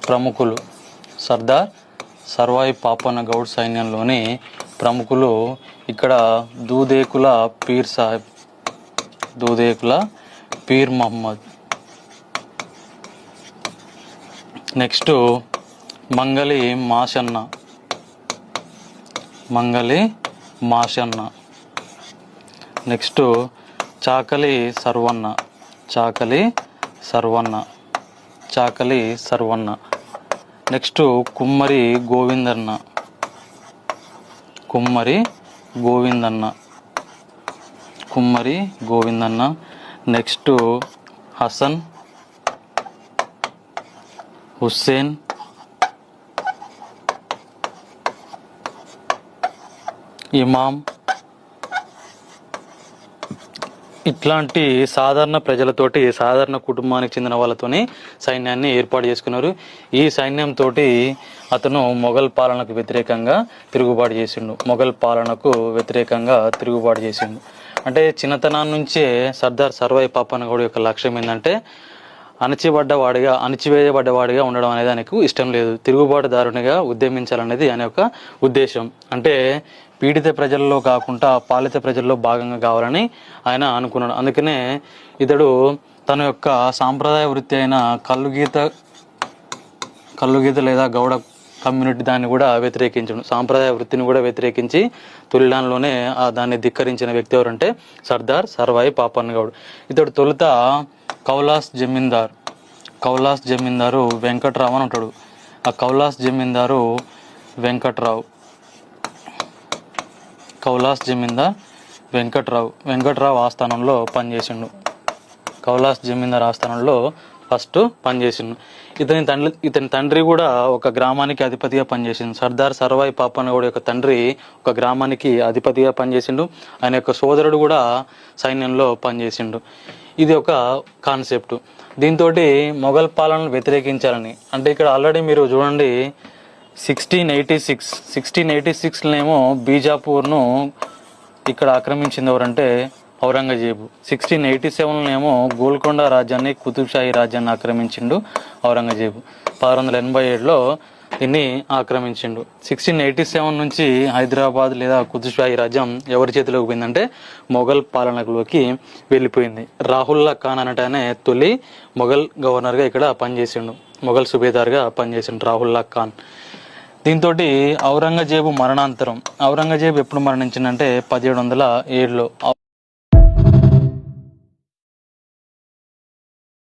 ప్రముఖులు. సర్దార్ సర్వాయి పాపన్న గౌడ్ సైన్యంలోని ప్రముఖులు ఇక్కడ దూదేకుల పీర్ సాహెబ్, దూదేకుల పీర్ మహమ్మద్. నెక్స్ట్ మంగలి మాషన్న, మంగలి మాషన్న. నెక్స్ట్ చాకలి సర్వన్న, చాకలి సర్వన్న, చాకలి సర్వన్న. నెక్స్ట్ కుమ్మరి గోవిందన్న, కుమ్మరి గోవిందన్న, కుమ్మరి గోవిందన్న. నెక్స్ట్ హసన్ హుస్సేన్, ఇమాం. ఇట్లాంటి సాధారణ ప్రజలతోటి, సాధారణ కుటుంబానికి చెందిన వాళ్ళతోని సైన్యాన్ని ఏర్పాటు చేసుకున్నారు. ఈ సైన్యంతో అతను మొఘల్ పాలనకు వ్యతిరేకంగా తిరుగుబాటు చేసిండు, మొఘల్ పాలనకు వ్యతిరేకంగా తిరుగుబాటు చేసిండు. అంటే చిన్నతనం నుంచే సర్దార్ సర్వాయి పాపన్న గౌడ్ యొక్క లక్ష్యం ఏంటంటే అణచివేయబడ్డవాడిగా ఉండడం అనేది ఆయనకు ఇష్టం లేదు. తిరుగుబాటుదారునిగా ఉద్యమించాలనేది ఆయన యొక్క ఉద్దేశం. అంటే పీడిత ప్రజల్లో కాకుండా పాలిత ప్రజల్లో భాగంగా కావాలని ఆయన అనుకున్నాడు. అందుకనే ఇతడు తన యొక్క సాంప్రదాయ వృత్తి అయిన కల్లుగీత లేదా గౌడ కమ్యూనిటీ దాన్ని కూడా వ్యతిరేకించడం, సాంప్రదాయ వృత్తిని కూడా వ్యతిరేకించి తొలిడాన్లోనే దాన్ని ధిక్కరించిన వ్యక్తి ఎవరంటే సర్దార్ సర్వాయి పాపన్న గౌడ్. ఇతడు తొలుత కౌలాస్ జమీందారు వెంకట్రావు అని ఉంటాడు. ఆ కౌలాస్ జమీందారు వెంకట్రావు ఆస్థానంలో పనిచేసిండు. కౌలాస్ జమీందార్ ఆస్థానంలో ఫస్ట్ పనిచేసిండు. ఇతని తండ్రి కూడా ఒక గ్రామానికి అధిపతిగా పనిచేసిండు. సర్దార్ సర్వాయి పాపన్న గౌడ్ యొక్క తండ్రి ఒక గ్రామానికి అధిపతిగా పనిచేసిండు. ఆయన యొక్క సోదరుడు కూడా సైన్యంలో పనిచేసిండు. ఇది ఒక కాన్సెప్ట్. దీంతో మొఘల్ పాలనను వ్యతిరేకించాలని, అంటే ఇక్కడ ఆల్రెడీ మీరు చూడండి 1686నేమో బీజాపూర్ను ఇక్కడ ఆక్రమించింది ఎవరంటే ఔరంగజేబు. 1687నేమో గోల్కొండ రాజ్యాన్ని, కుతుబ్షాహీ రాజ్యాన్ని ఆక్రమించిండు ఔరంగజేబు. 1687లో దీన్ని ఆక్రమించిండు. 1687 నుంచి హైదరాబాద్ లేదా కుతుబ్షాహీ రాజ్యం ఎవరి చేతిలోకి పోయిందంటే మొఘల్ పాలనలోకి వెళ్ళిపోయింది. రాహుల్లా ఖాన్ అనటానే తొలి మొఘల్ గవర్నర్గా ఇక్కడ పనిచేసిండు, మొఘల్ సుబేదార్గా పనిచేసిండు రాహుల్లా ఖాన్. దీంతో ఔరంగజేబు మరణాంతరం, ఔరంగజేబు ఎప్పుడు మరణించిందంటే 1707లో.